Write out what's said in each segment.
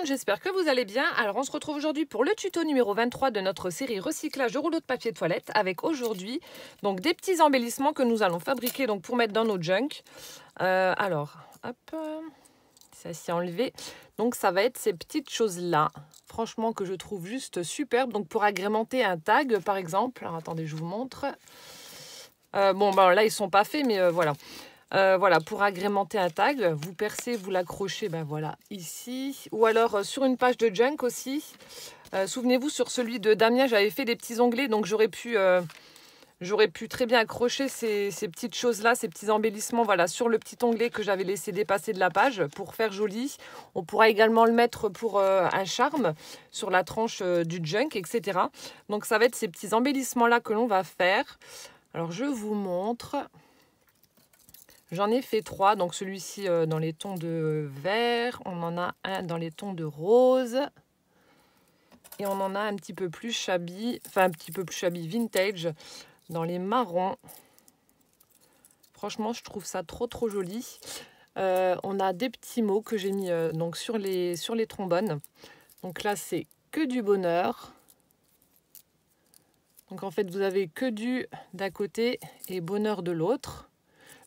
monde, j'espère que vous allez bien. Alors on se retrouve aujourd'hui pour le tuto numéro 23 de notre série recyclage de rouleaux de papier toilette, avec aujourd'hui donc des petits embellissements que nous allons fabriquer donc pour mettre dans nos junk. Alors hop, ça s'est enlevé. Donc ça va être ces petites choses là, franchement que je trouve juste superbe. Donc pour agrémenter un tag par exemple. Alors attendez, je vous montre. Bon ben là ils sont pas faits, mais voilà. Voilà, pour agrémenter un tag, vous percez, vous l'accrochez, ben voilà, ici. Ou alors sur une page de junk aussi. Souvenez-vous, sur celui de Damien, j'avais fait des petits onglets, donc j'aurais pu très bien accrocher ces petites choses-là, ces petits embellissements, voilà, sur le petit onglet que j'avais laissé dépasser de la page pour faire joli. On pourra également le mettre pour un charme sur la tranche du junk, etc. Donc ça va être ces petits embellissements-là que l'on va faire. Alors je vous montre. J'en ai fait 3, donc celui-ci dans les tons de vert, on en a un dans les tons de rose et on en a un petit peu plus shabby, enfin un petit peu plus shabby vintage dans les marrons. Franchement, je trouve ça trop joli. On a des petits mots que j'ai mis donc sur les trombones. Donc là, c'est que du bonheur. Donc en fait, vous avez que du d'un côté et bonheur de l'autre.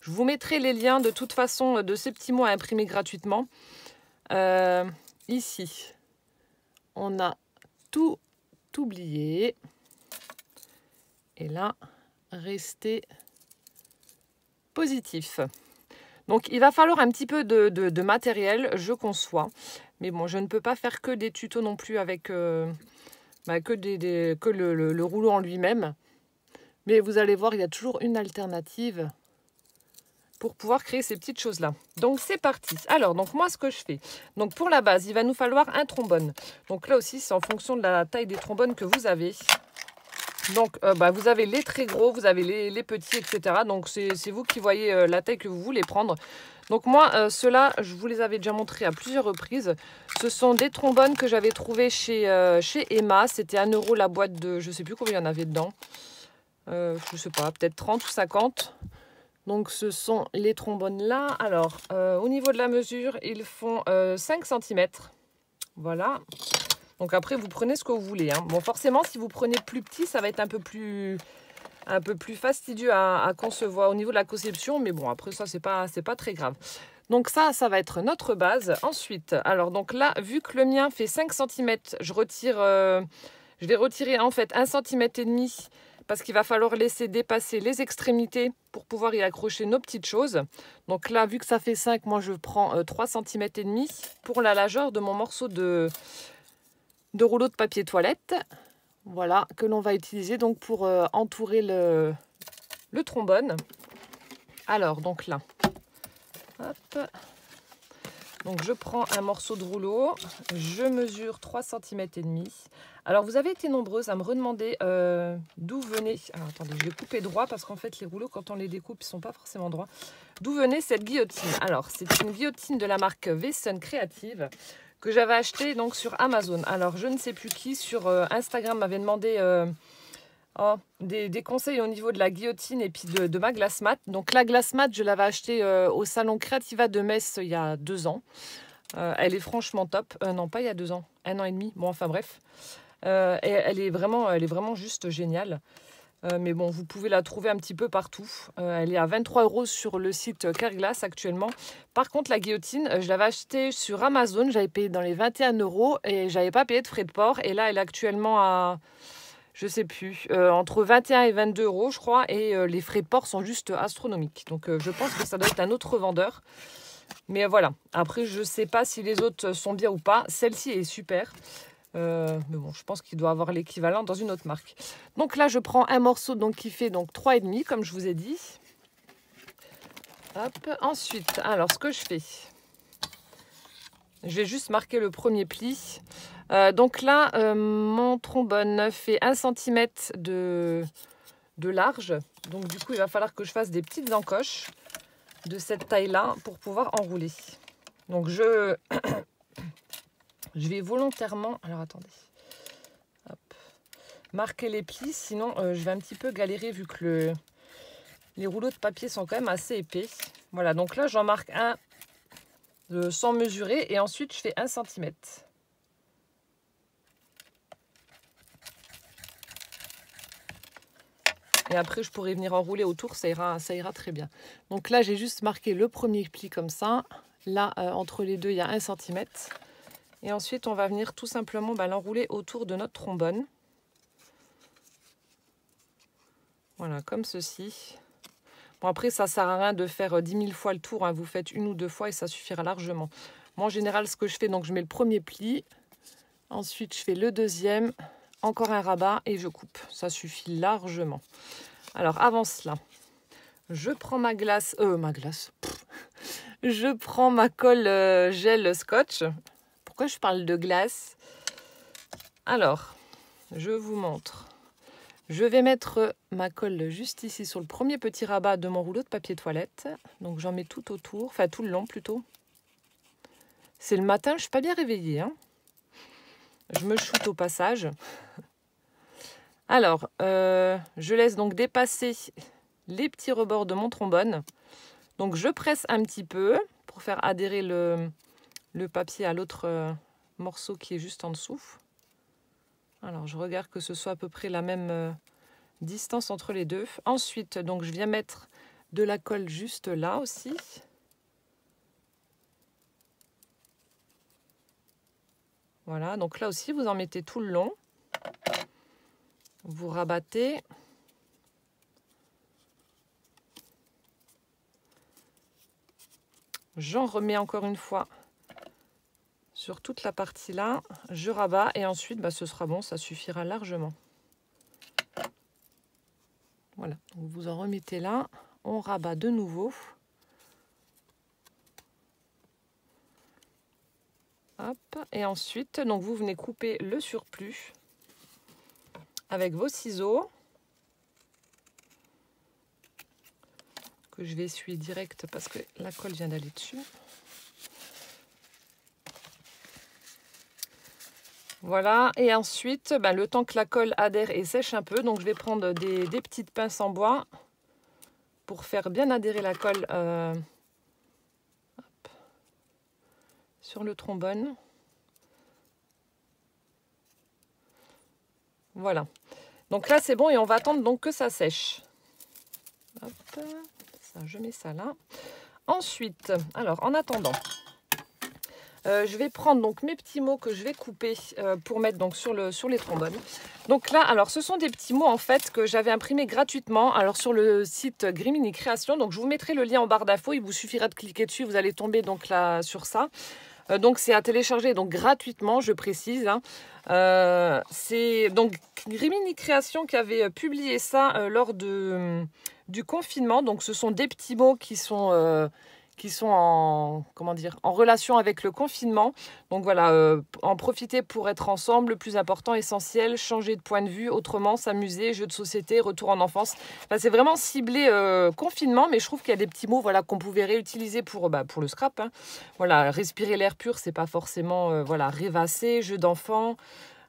Je vous mettrai les liens de toute façon de ces petits mots à imprimer gratuitement. Ici, on a tout oublié. Et là, restez positif. Donc, il va falloir un petit peu de matériel, je conçois. Mais bon, je ne peux pas faire que des tutos non plus avec que le rouleau en lui-même. Mais vous allez voir, il y a toujours une alternative pour pouvoir créer ces petites choses-là. Donc, c'est parti. Alors, donc moi, ce que je fais, donc pour la base, il va nous falloir un trombone. Donc là aussi, c'est en fonction de la taille des trombones que vous avez. Donc, vous avez les très gros, vous avez les petits, etc. Donc, c'est vous qui voyez la taille que vous voulez prendre. Donc, moi, ceux-là, je vous les avais déjà montrés à plusieurs reprises. Ce sont des trombones que j'avais trouvés chez Emma. C'était 1 € la boîte de... Je ne sais plus combien il y en avait dedans. Je ne sais pas, peut-être 30 ou 50. Donc, ce sont les trombones là. Alors, au niveau de la mesure, ils font 5 cm. Voilà. Donc, après, vous prenez ce que vous voulez. Hein. Bon, forcément, si vous prenez plus petit, ça va être un peu plus fastidieux à concevoir au niveau de la conception. Mais bon, après, ça, c'est pas très grave. Donc, ça va être notre base. Ensuite, alors, donc là, vu que le mien fait 5 cm, je vais retirer en fait 1,5 cm parce qu'il va falloir laisser dépasser les extrémités pour pouvoir y accrocher nos petites choses. Donc là, vu que ça fait 5, moi je prends 3,5 cm pour la largeur de mon morceau de rouleau de papier toilette. Voilà, que l'on va utiliser donc pour entourer le trombone. Alors, donc là, hop. Donc je prends un morceau de rouleau, je mesure 3,5 cm. Alors vous avez été nombreuses à me redemander d'où venait... Alors attendez, je vais couper droit parce qu'en fait les rouleaux quand on les découpe ils ne sont pas forcément droits. D'où venait cette guillotine? Alors c'est une guillotine de la marque Wesson Creative que j'avais achetée donc sur Amazon. Alors je ne sais plus qui sur Instagram m'avait demandé... des conseils au niveau de la guillotine et puis de ma glace mat. Donc la glace mat, je l'avais achetée au salon Creativa de Metz il y a 2 ans. Elle est franchement top. Non, pas il y a 2 ans, 1 an et demi. Bon, enfin bref. Et elle est vraiment juste géniale. Mais bon, vous pouvez la trouver un petit peu partout. Elle est à 23 € sur le site Carglass actuellement. Par contre, la guillotine, je l'avais achetée sur Amazon. J'avais payé dans les 21 € et j'avais pas payé de frais de port. Et là, elle est actuellement à... Je sais plus, entre 21 et 22 € je crois, et les frais de port sont juste astronomiques. Donc je pense que ça doit être un autre vendeur. Mais voilà, après je sais pas si les autres sont bien ou pas. Celle-ci est super. Mais bon, je pense qu'il doit avoir l'équivalent dans une autre marque. Donc là je prends un morceau donc, qui fait donc 3,5 comme je vous ai dit. Hop, ensuite, alors ce que je fais... Je vais juste marquer le premier pli. Donc là, mon trombone fait 1 cm de large. Donc du coup, il va falloir que je fasse des petites encoches de cette taille-là pour pouvoir enrouler. Donc je vais volontairement... Alors attendez. Hop. Marquer les plis, sinon je vais un petit peu galérer vu que les rouleaux de papier sont quand même assez épais. Voilà, donc là, j'en marque un sans mesurer et ensuite je fais 1 cm. Et après, je pourrais venir enrouler autour, ça ira très bien. Donc là, j'ai juste marqué le premier pli comme ça. Là, entre les deux, il y a 1 cm. Et ensuite, on va venir tout simplement l'enrouler autour de notre trombone. Voilà, comme ceci. Bon, après, ça ne sert à rien de faire 10 000 fois le tour, hein. Vous faites 1 ou 2 fois et ça suffira largement. Moi, en général, ce que je fais, donc je mets le premier pli. Ensuite, je fais le deuxième. Encore un rabat et je coupe. Ça suffit largement. Alors, avant cela, je prends ma glace. Je prends ma colle gel scotch. Pourquoi je parle de glace? Alors, je vous montre. Je vais mettre ma colle juste ici sur le premier petit rabat de mon rouleau de papier toilette. Donc j'en mets tout autour, enfin tout le long plutôt. C'est le matin, je ne suis pas bien réveillée, hein. Je me shoote au passage. Alors, je laisse donc dépasser les petits rebords de mon trombone. Donc je presse un petit peu pour faire adhérer le papier à l'autre morceau qui est juste en dessous. Alors je regarde que ce soit à peu près la même distance entre les deux. Ensuite, donc je viens mettre de la colle juste là aussi. Voilà, donc là aussi vous en mettez tout le long. Vous rabattez. J'en remets encore une fois sur toute la partie là. Je rabats et ensuite ce sera bon, ça suffira largement. Voilà, donc vous en remettez là. On rabat de nouveau. Hop, et ensuite, donc vous venez couper le surplus avec vos ciseaux que je vais essuyer direct parce que la colle vient d'aller dessus. Voilà, et ensuite, le temps que la colle adhère et sèche un peu, donc je vais prendre des petites pinces en bois pour faire bien adhérer la colle sur le trombone. Voilà. Donc là, c'est bon et on va attendre donc que ça sèche. Hop, ça, je mets ça là. Ensuite, alors en attendant, je vais prendre donc mes petits mots que je vais couper pour mettre donc sur les trombones. Donc là, alors ce sont des petits mots en fait que j'avais imprimés gratuitement alors sur le site Grimini Création. Donc je vous mettrai le lien en barre d'infos. Il vous suffira de cliquer dessus. Vous allez tomber donc là sur ça. Donc c'est à télécharger donc gratuitement, je précise, hein. C'est donc Grimini Création qui avait publié ça lors du confinement. Donc ce sont des petits mots qui sont en relation avec le confinement. Donc voilà, en profiter pour être ensemble, le plus important, essentiel, changer de point de vue, autrement, s'amuser, jeux de société, retour en enfance. Enfin, c'est vraiment ciblé confinement, mais je trouve qu'il y a des petits mots qu'on pouvait réutiliser pour le scrap, hein. Voilà, respirer l'air pur, c'est pas forcément rêvasser, jeu d'enfant.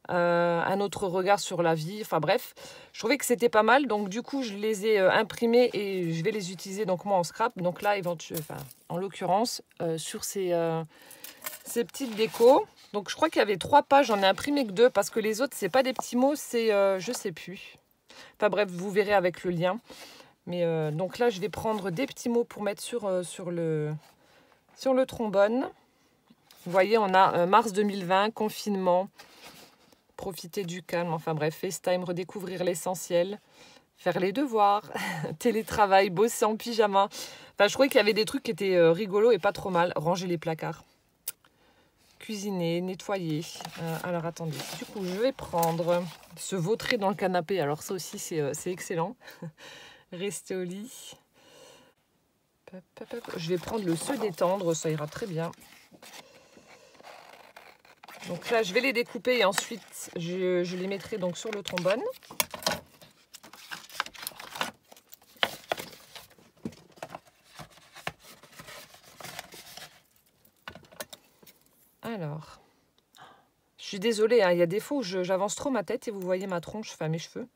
Un autre regard sur la vie, enfin bref, je trouvais que c'était pas mal, donc du coup je les ai imprimés et je vais les utiliser donc moi en scrap. Donc là en l'occurrence sur ces petites décos, donc je crois qu'il y avait 3 pages, j'en ai imprimé que 2 parce que les autres c'est pas des petits mots, c'est je sais plus, enfin bref, vous verrez avec le lien. Mais donc là je vais prendre des petits mots pour mettre sur le trombone. Vous voyez, on a mars 2020, confinement, profiter du calme, enfin bref, FaceTime, redécouvrir l'essentiel, faire les devoirs, télétravail, bosser en pyjama. Enfin, je trouvais qu'il y avait des trucs qui étaient rigolos et pas trop mal. Ranger les placards, cuisiner, nettoyer. Alors attendez, du coup je vais prendre se vautrer dans le canapé. Alors ça aussi c'est excellent. Rester au lit. Je vais prendre le se détendre, ça ira très bien. Donc là, je vais les découper et ensuite, je les mettrai donc sur le trombone. Alors, je suis désolée, hein, il y a des fois où j'avance trop ma tête et vous voyez ma tronche, enfin mes cheveux.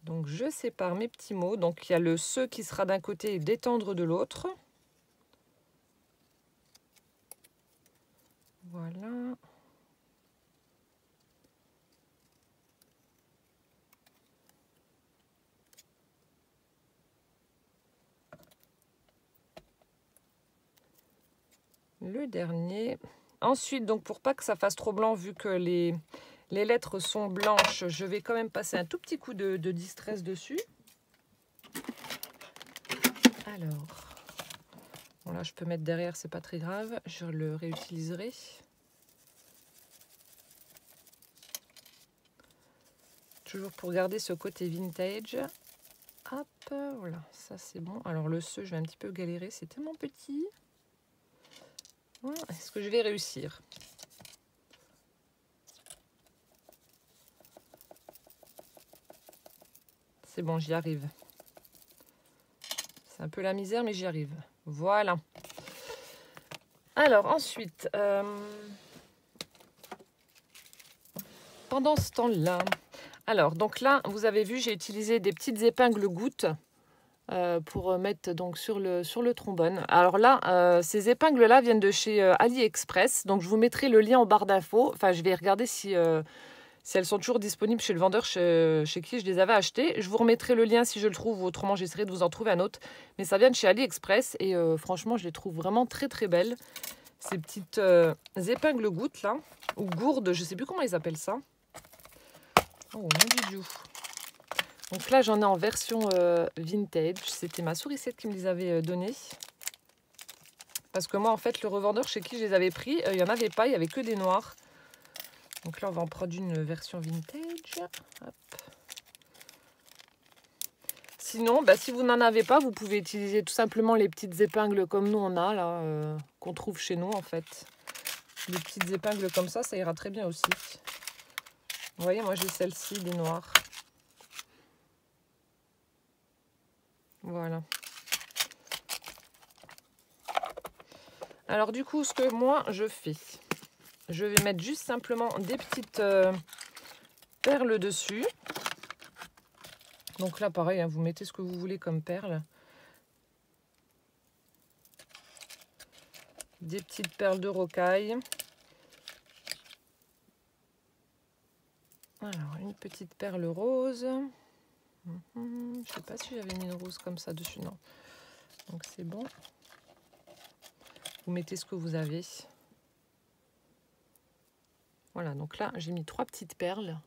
Donc, je sépare mes petits mots. Donc, il y a le « se » qui sera d'un côté et « détendre » de l'autre. Voilà. le dernier. Ensuite, donc pour pas que ça fasse trop blanc, vu que les lettres sont blanches, je vais quand même passer un tout petit coup de distress dessus. Alors, bon là je peux mettre derrière, c'est pas très grave, je le réutiliserai. Toujours pour garder ce côté vintage. Hop, voilà, ça c'est bon. Alors le ce, je vais un petit peu galérer, c'est tellement petit. Voilà, est-ce que je vais réussir? C'est bon, j'y arrive. C'est un peu la misère, mais j'y arrive. Voilà. Alors ensuite, pendant ce temps-là, alors donc là, vous avez vu, j'ai utilisé des petites épingles gouttes pour mettre donc sur le trombone. Alors là, ces épingles-là viennent de chez AliExpress, donc je vous mettrai le lien en barre d'infos. Enfin, je vais regarder si elles sont toujours disponibles chez le vendeur chez qui je les avais achetées. Je vous remettrai le lien si je le trouve, ou autrement j'essaierai de vous en trouver un autre. Mais ça vient de chez AliExpress et franchement, je les trouve vraiment très très belles. Ces petites épingles gouttes là, ou gourdes, je ne sais plus comment ils appellent ça. Oh mon dieu. Donc là, j'en ai en version vintage. C'était ma sourisette qui me les avait données. Parce que moi, en fait, le revendeur chez qui je les avais pris, il n'y en avait pas, il n'y avait que des noirs. Donc là, on va en prendre une version vintage. Hop. Sinon, si vous n'en avez pas, vous pouvez utiliser tout simplement les petites épingles comme nous on a, là, qu'on trouve chez nous, en fait. Les petites épingles comme ça ira très bien aussi. Vous voyez, moi, j'ai celle-ci, des noirs. Voilà. Alors du coup, ce que moi je fais, je vais mettre juste simplement des petites perles dessus. Donc là, pareil, hein, vous mettez ce que vous voulez comme perles. Des petites perles de rocaille. Alors, une petite perle rose. Je ne sais pas si j'avais mis une rose comme ça dessus, non. Donc c'est bon. Vous mettez ce que vous avez. Voilà, donc là, j'ai mis 3 petites perles.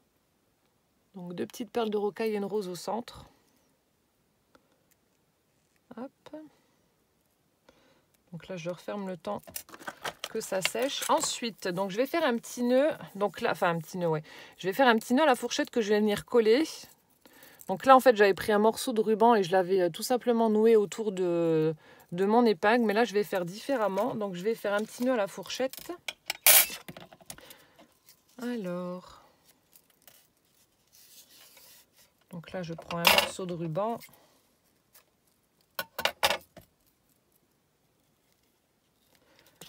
Donc 2 petites perles de rocaille et une rose au centre. Hop. Donc là, je referme le temps que ça sèche. Ensuite, donc je vais faire un petit nœud. Donc là, enfin un petit nœud, ouais. Je vais faire un petit nœud à la fourchette que je vais venir coller. Donc là, en fait, j'avais pris un morceau de ruban et je l'avais tout simplement noué autour de mon épingle. Mais là, je vais faire différemment. Donc, je vais faire un petit nœud à la fourchette. Alors. Donc là, je prends un morceau de ruban.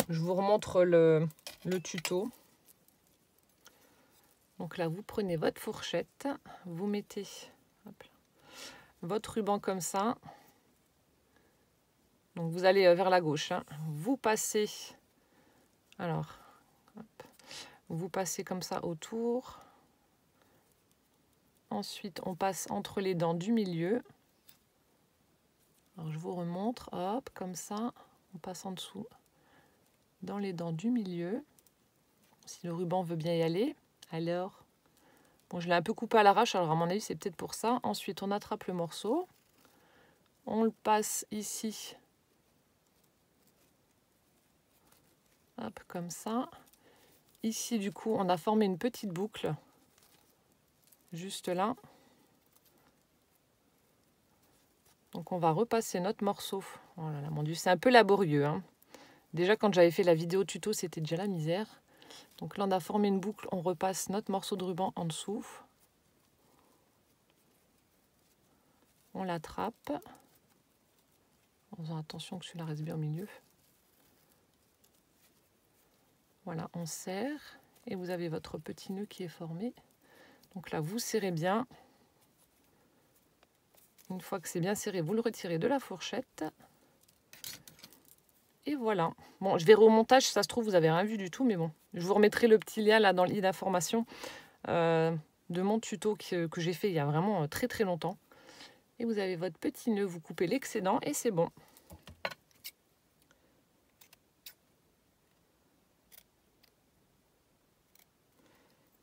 Je vous remontre le tuto. Donc là, vous prenez votre fourchette. Vous mettez votre ruban comme ça. Donc vous allez vers la gauche. Hein. Vous passez. Alors, hop, vous passez comme ça autour. Ensuite, on passe entre les dents du milieu. Alors, je vous remontre. Hop, comme ça. On passe en dessous. Dans les dents du milieu. Si le ruban veut bien y aller. Alors, bon, je l'ai un peu coupé à l'arrache. Alors, à mon avis, c'est peut-être pour ça. Ensuite, on attrape le morceau. On le passe ici. Hop, comme ça. Ici, du coup, on a formé une petite boucle. Juste là. Donc, on va repasser notre morceau. Oh là là, mon Dieu, c'est un peu laborieux. Hein. Déjà, quand j'avais fait la vidéo tuto, c'était déjà la misère. Donc là, on a formé une boucle. On repasse notre morceau de ruban en dessous. On l'attrape. En faisant attention que celui-là reste bien au milieu. Voilà, on serre. Et vous avez votre petit nœud qui est formé. Donc là, vous serrez bien. Une fois que c'est bien serré, vous le retirez de la fourchette. Et voilà. Bon, je verrai au montage, si ça se trouve, vous n'avez rien vu du tout, mais bon. Je vous remettrai le petit lien là dans l'île d'information de mon tuto que j'ai fait il y a vraiment très très longtemps. Et vous avez votre petit nœud, vous coupez l'excédent et c'est bon.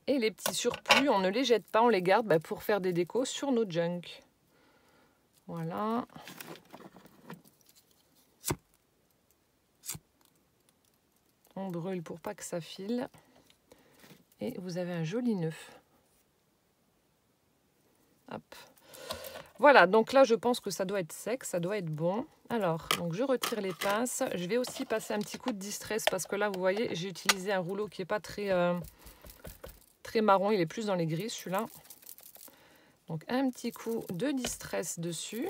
Et les petits surplus, on ne les jette pas, on les garde pour faire des décos sur nos junk. Voilà. On brûle pour pas que ça file. Et vous avez un joli nœud. Hop. Voilà, donc là, je pense que ça doit être sec, ça doit être bon. Alors, donc je retire les pinces. Je vais aussi passer un petit coup de distress parce que là, vous voyez, j'ai utilisé un rouleau qui n'est pas très, très marron. Il est plus dans les gris, celui-là. Donc, un petit coup de distress dessus.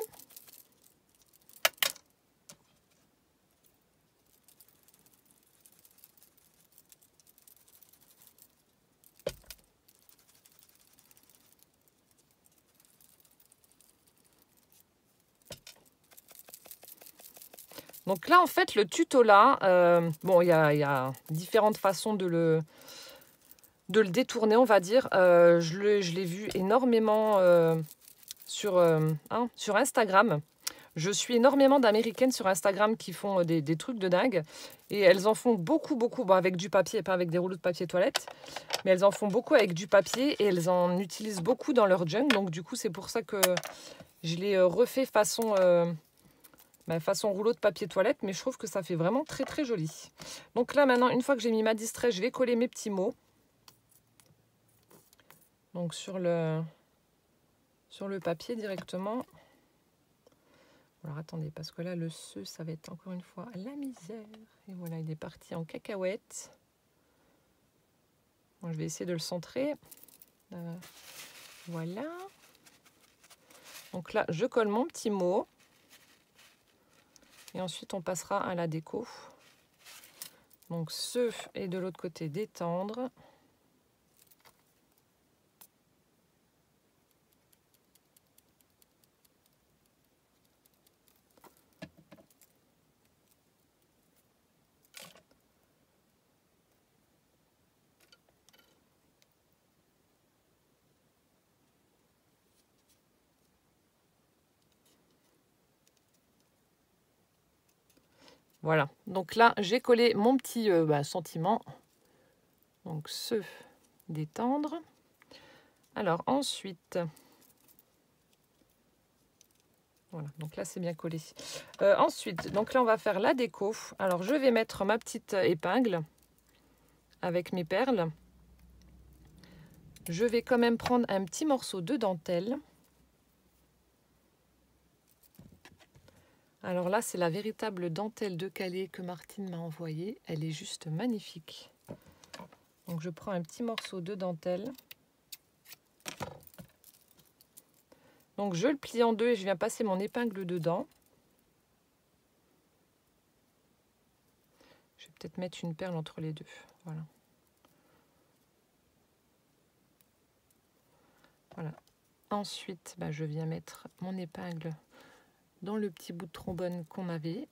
Donc là, en fait, le tuto là, bon, il y a différentes façons de le détourner, on va dire. Je l'ai vu énormément sur Instagram. Je suis énormément d'Américaines sur Instagram qui font des trucs de dingue. Et elles en font beaucoup, beaucoup. Bon, avec du papier, pas avec des rouleaux de papier toilette. Mais elles en font beaucoup avec du papier et elles en utilisent beaucoup dans leur junk. Donc du coup, c'est pour ça que je l'ai refait façon rouleau de papier toilette. Mais je trouve que ça fait vraiment très, très joli. Donc là, maintenant, une fois que j'ai mis ma distress, je vais coller mes petits mots. Donc sur le papier directement. Alors attendez, parce que là, le ce, ça va être encore une fois la misère. Et voilà, il est parti en cacahuète. Bon, je vais essayer de le centrer. Voilà. Donc là, je colle mon petit mot. Et ensuite, on passera à la déco. Donc ce et de l'autre côté, détendre. Voilà, donc là, j'ai collé mon petit sentiment. Donc, ce détendre. Alors, ensuite, voilà, donc là, c'est bien collé. Ensuite, donc là, on va faire la déco. Alors, je vais mettre ma petite épingle avec mes perles. Je vais quand même prendre un petit morceau de dentelle. Alors là, c'est la véritable dentelle de Calais que Martine m'a envoyée. Elle est juste magnifique. Donc, je prends un petit morceau de dentelle. Donc, je le plie en deux et je viens passer mon épingle dedans. Je vais peut-être mettre une perle entre les deux. Voilà. Voilà. Ensuite, je viens mettre mon épingle dans le petit bout de trombone qu'on avait.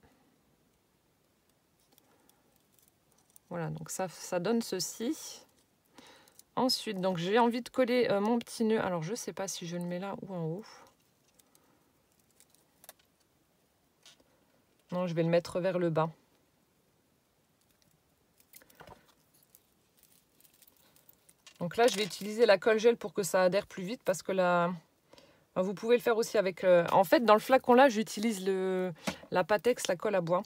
Voilà, donc ça donne ceci. Ensuite, donc j'ai envie de coller mon petit nœud. Alors, je ne sais pas si je le mets là ou en haut. Non, je vais le mettre vers le bas. Donc là, je vais utiliser la colle gel pour que ça adhère plus vite parce que là, vous pouvez le faire aussi avec... En fait, dans le flacon là, j'utilise la Patex, la colle à bois.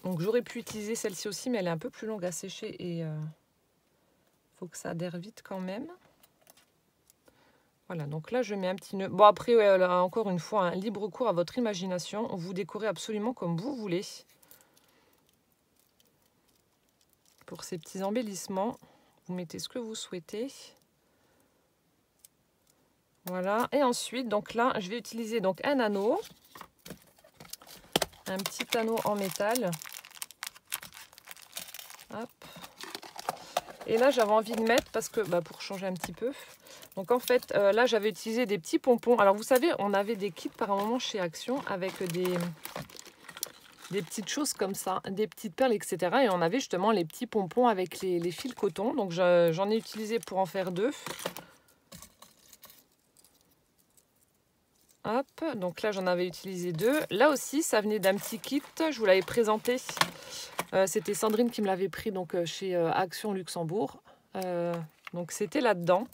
Donc j'aurais pu utiliser celle-ci aussi, mais elle est un peu plus longue à sécher et faut que ça adhère vite quand même. Voilà, donc là, je mets un petit nœud. Bon, après, là, encore une fois, libre cours à votre imagination. Vous décorez absolument comme vous voulez. Pour ces petits embellissements, vous mettez ce que vous souhaitez. Voilà, et ensuite, donc là, je vais utiliser donc un anneau. Un petit anneau en métal. Hop. Et là, j'avais envie de mettre, parce que pour changer un petit peu. Donc en fait, là, j'avais utilisé des petits pompons. Alors vous savez, on avait des kits par un moment chez Action avec des petites choses comme ça, des petites perles, etc. Et on avait justement les petits pompons avec les fils coton. Donc j'en ai utilisé pour en faire 2. Hop, donc là j'en avais utilisé 2. Là aussi, ça venait d'un petit kit. Je vous l'avais présenté. C'était Sandrine qui me l'avait pris donc chez Action Luxembourg. Donc c'était là-dedans.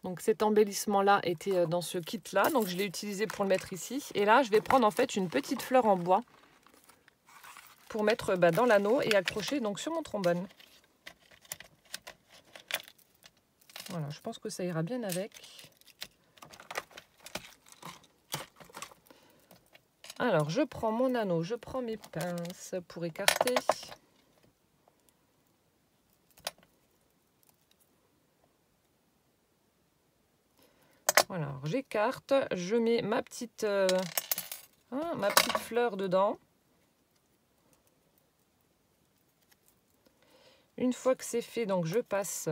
Donc cet embellissement-là était dans ce kit-là. Donc je l'ai utilisé pour le mettre ici. Et là, je vais prendre en fait une petite fleur en bois pour mettre dans l'anneau et accrocher donc sur mon trombone. Voilà, je pense que ça ira bien avec. Alors, je prends mon anneau, je prends mes pinces pour écarter. Voilà, j'écarte, je mets ma petite fleur dedans. Une fois que c'est fait, donc je passe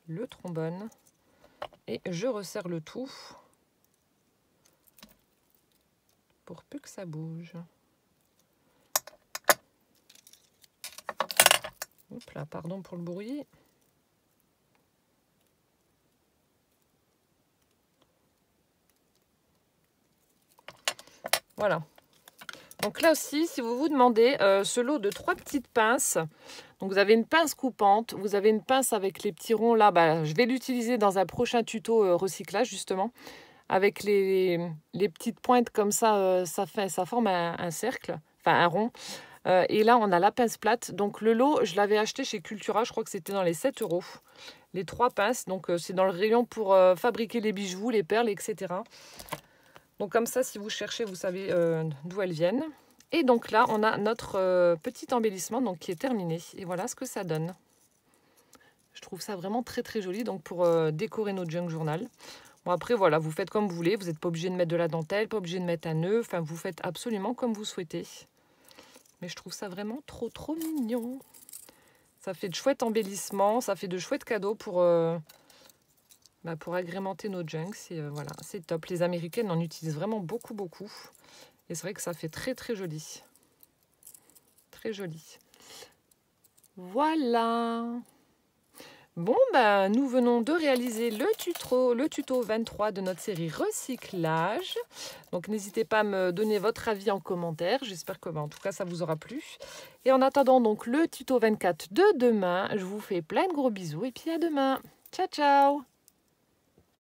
le trombone et je resserre le tout pour plus que ça bouge. Hop là, pardon pour le bruit. Voilà. Donc là aussi, si vous vous demandez, ce lot de 3 petites pinces, donc vous avez une pince coupante, vous avez une pince avec les petits ronds là, je vais l'utiliser dans un prochain tuto recyclage justement. Avec les petites pointes comme ça, ça forme un cercle, enfin un rond. Et là, on a la pince plate. Donc le lot, je l'avais acheté chez Cultura, je crois que c'était dans les 7 €. Les 3 pinces, donc c'est dans le rayon pour fabriquer les bijoux, les perles, etc. Donc comme ça, si vous cherchez, vous savez d'où elles viennent. Et donc là, on a notre petit embellissement donc, qui est terminé. Et voilà ce que ça donne. Je trouve ça vraiment très très joli donc pour décorer notre junk journal. Bon après voilà, vous faites comme vous voulez. Vous n'êtes pas obligé de mettre de la dentelle, pas obligé de mettre un nœud. Enfin, vous faites absolument comme vous souhaitez. Mais je trouve ça vraiment trop mignon. Ça fait de chouettes embellissements, ça fait de chouettes cadeaux pour agrémenter nos junks. Voilà, c'est top. Les Américaines en utilisent vraiment beaucoup. Et c'est vrai que ça fait très joli. Très joli. Voilà. Bon, nous venons de réaliser le tuto 23 de notre série recyclage. Donc n'hésitez pas à me donner votre avis en commentaire. J'espère que en tout cas ça vous aura plu. Et en attendant donc le tuto 24 de demain, je vous fais plein de gros bisous et puis à demain. Ciao ciao.